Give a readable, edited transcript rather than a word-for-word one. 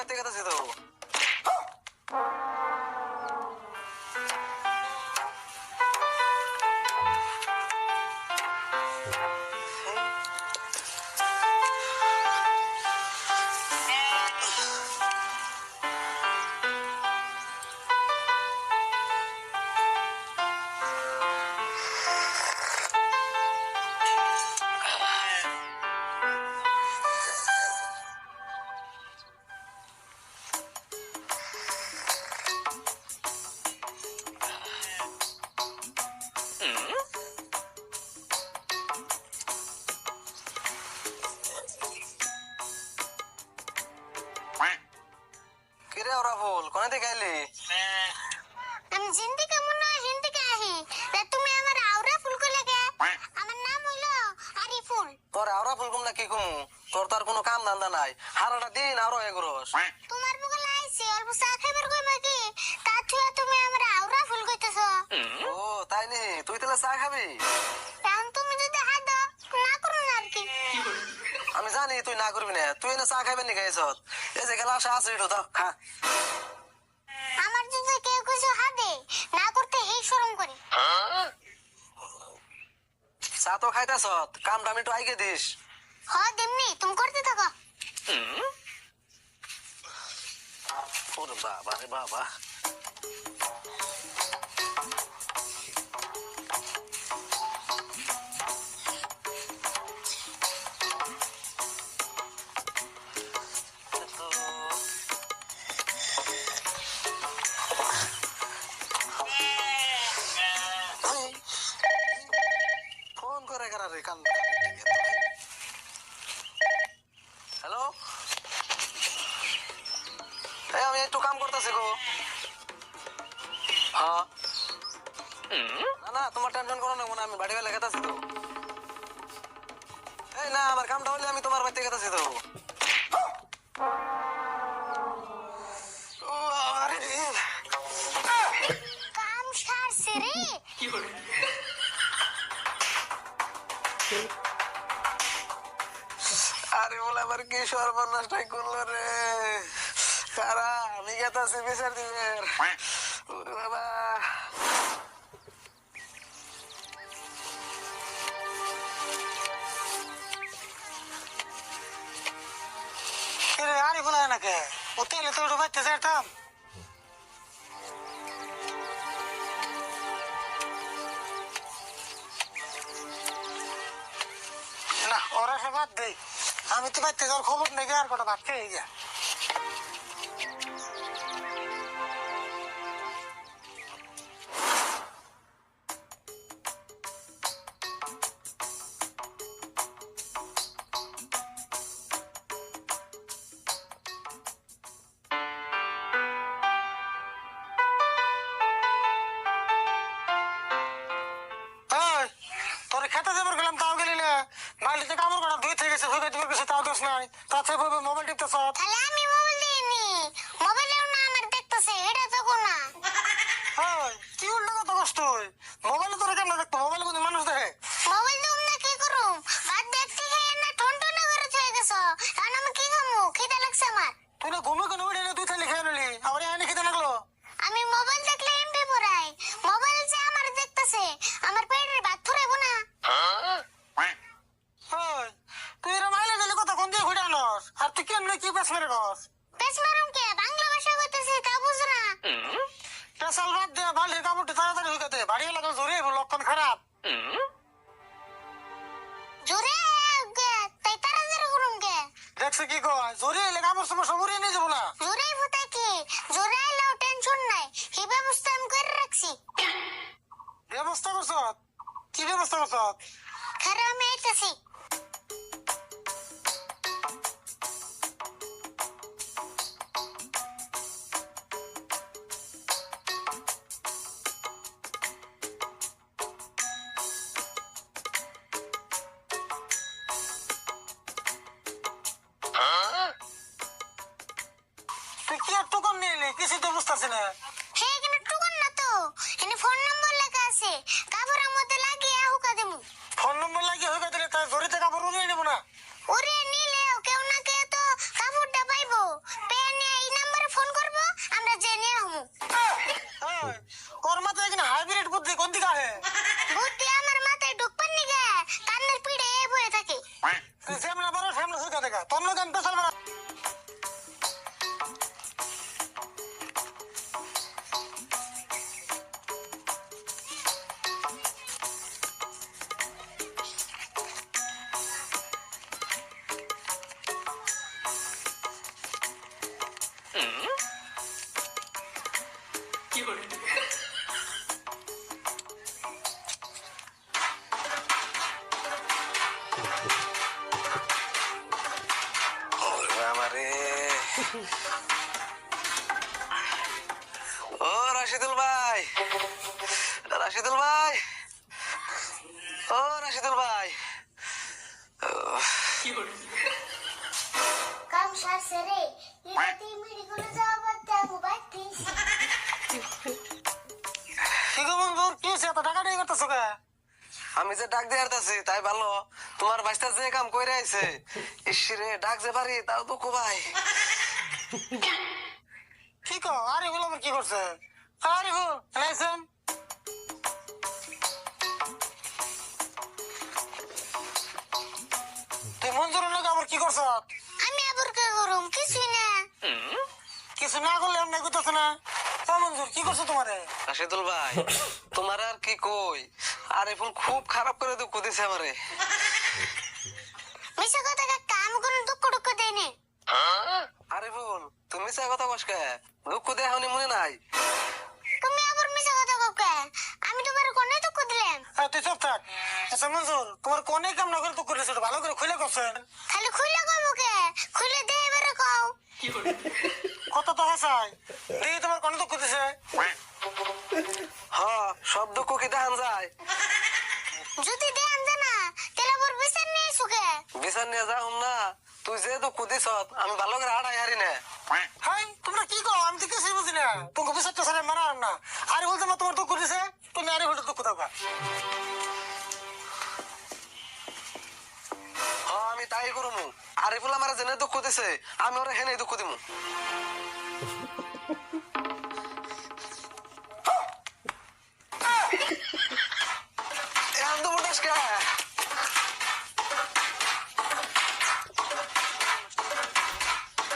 বাড়িতে গেছে তো। কিরে ওরা বল কোনে থেকে আইলি? আমি জিন্দি কেমন না হিন্দি কে আহি তা তুমি আমার আওরা ফুল কো লাগে। আমার নাম হইলো আরিফুল। তোর আওরা ফুল কম না কি কম? তোর তার কোনো কাম ধান্দা নাই, সারাটা দিন আরো এগুরস। তোমার বগলে আইছি অল্প চা খাইবার কইবা কি তা থুয়া তুমি আমার আওরা ফুল কইতেছো। ও তাই নি, তুই তাহলে চা খাবি? এখন তুমি যদি হাত দাও না করো না আর কি। আমি জানি তুই না করবি না, তুই না চা খাইবেন নি খাইছ? এই যে গেলা আছে এটা তো খা। আমার যদি কেউ কিছু হাত দে না করতে এই শরম করি। চা তো খাইতেছ, কামটা আমি একটু আইগে দিস। হ দেমনি তুমি করতে থাকো। ওরে বাবা রে বাবা। ফোন করে রে কান। হ্যালো, আমি একটু কাম করতেছি গো। হ্যাঁ না না, তোমার টেনশন করো না, মনে আমি বাড়ি বেলা গেতাছি তো। এই না, আমার কামটা হলে আমি তোমার বাড়িতে গেতাছি তো। কাম সারছে রে। আরে বলে আবার কি সর্বনাশটাই করলো রে। কারা আমি গেতাছি বিচার দিবের। ওরে বাবা। আরে বলে নাকি ও তেলে তো বাড়তে যেতাম না, ওরা সব বাদ দেই। আমি তো বাড়তে যাওয়ার খবর নেই, আর কটা ভাত খেয়ে গিয়া। তোর খেতে যাবার গেলাম তাও গেলি না, বাড়িতে কামড় করা ধুই থেকে গেছে, ধুই দিবার গেছে তাও দোষ নাই, তাতে মোবাইল টিপতেছ। তাহলে আমি মোবাইল দিইনি, মোবাইলেও না আমার দেখতেছে এটা তো কোনা। কি উল্টো কথা কস তুই? মোবাইলে তোরা কেমন দেখতো? মোবাইলে কোনো মানুষ দেখে? মোবাইল দিউম না কি করুম? ভাত দেখতে খাই না টনটনা করে চলে গেছো। এখন আমি কি খামু? খিদে লাগছে আমার। তুই না ঘুমে কোনো উঠে দুই থালি খেয়ে নিলি, আবার এনে খেতে লাগলো। আমি মোবাইল দেখলে এমবি পড়াই, মোবাইল যে আমার দেখতেছে আমার পেটের ভাত ফুরাইবো না। তুই এরা মাইলে গেলে কথা কোন দিয়ে ঘুরে আনস, আর তুই কেমনে কি পেছ মেরে গস? পেছ মারুম কে? বাংলা ভাষা কইতেছি তা বুঝ না। পেশাল বাদ দে, বালির কাপড়টি তাড়াতাড়ি হইতে বাড়ি এলাকা জোরে লক্ষণ খারাপ। জোরে গে তাই তাড়াতাড়ি করুম কে? দেখছে কি কয়, জোরে এলে কাপড় সময় সব উড়িয়ে নিয়ে যাবো না। জোরেই ফুটাই কি? জোরে এলেও টেনশন নাই, এই ব্যবস্থা আমি করে রাখছি। ব্যবস্থা করছ? কি ব্যবস্থা করছ? খারাপ আমি আইতাছি। তুই কি আর টোকন নিয়ে এলি? কিছুই তো বুঝতেছি না। হ্যাঁ এখানে টুকন না তো, এখানে ফোন নম্বর লেখা আছে, কাপড়ের মধ্যে লাগিয়ে হুকা দেবো। ফোন নম্বর লাগিয়ে হয়ে দিলে তাই জড়িতে কাপড় উড়িয়ে নেবো না। ওরে নিলেও কেউ না কেউ তো কাপড়টা পাইবো, পেয়ে নিয়ে উঠে চলবে না। ওরে আমারে ও রাশিদুল ভাই, রাশিদুল ভাই, ও রাশিদুল ভাই। কাম সারছে রে ইরাতে মেডিকেলে যাওয়ার টাইম মোবাইল কিনছি কি গো বন্ধু, কি হয়েছে? এত টাকাটাই করতেছো কে? আমি যে ডাক দিয়ে আসতেছি তাই ভালো, তোমার বাইস্তা যে কাম করে আইছে ইসরে ডাক যে পারি তাও দুঃখ ভাই। কি কো? আরিফুল আবার কি করছে? আরিফুল লাইসেন তুই মঞ্জুরের লোক আবার কি করছ? আমি আবার কে করুম কিছুই না কিছু না করলে অন্যায় করতেছ না। ও মঞ্জুর, কি করছো তোমারে? রাশিদুল ভাই, তোমার আর কি কই, আরিফুল খুব খারাপ করে দুঃখ দিছে আমারে। মিছা কথা কাকা, আমি কোনো দুঃখ টুক্ষ দেয়নি। আরিফুল, তুমি সে কথা কস কে? দুঃখ দেয়া হনি মনে নাই? তুমি আবার মিছা কথা কাকা, আমি তোমার কোনে দুঃখ দিলাম? তুই চুপ থাক। আচ্ছা মঞ্জুর, তোমার কোনে কাম না করে তো করেছে, ভালো করে খুলে করছেন। খালি খুলে কব কে? খুলে দে এবারে কও। কত তো হাসাই দেখি তোমার কোনে দুঃখ দিছে। হ, সব দুঃখ কি দেখান যায়? যদি দেন জানা তাহলে আবার বিচার নিয়ে সুকে। বিচার নিয়ে যাও না, তুই যে দুঃখ দিছ আমি ভালো করে হাঁটাই হারি না। হাই, তোমরা কি কো? আমি তো কিছুই বুঝি না। তোমাকে বিচারটা সারে মানা না। আরে বলতে তোমার দুঃখ দিছে, তুমি আরে বলতে দুঃখ থাকবা। হ, আমি তাই করবো। আরিফুল আমার জেনে দুঃখ দিছে, আমি ওরা হেনে দুঃখ দিমু।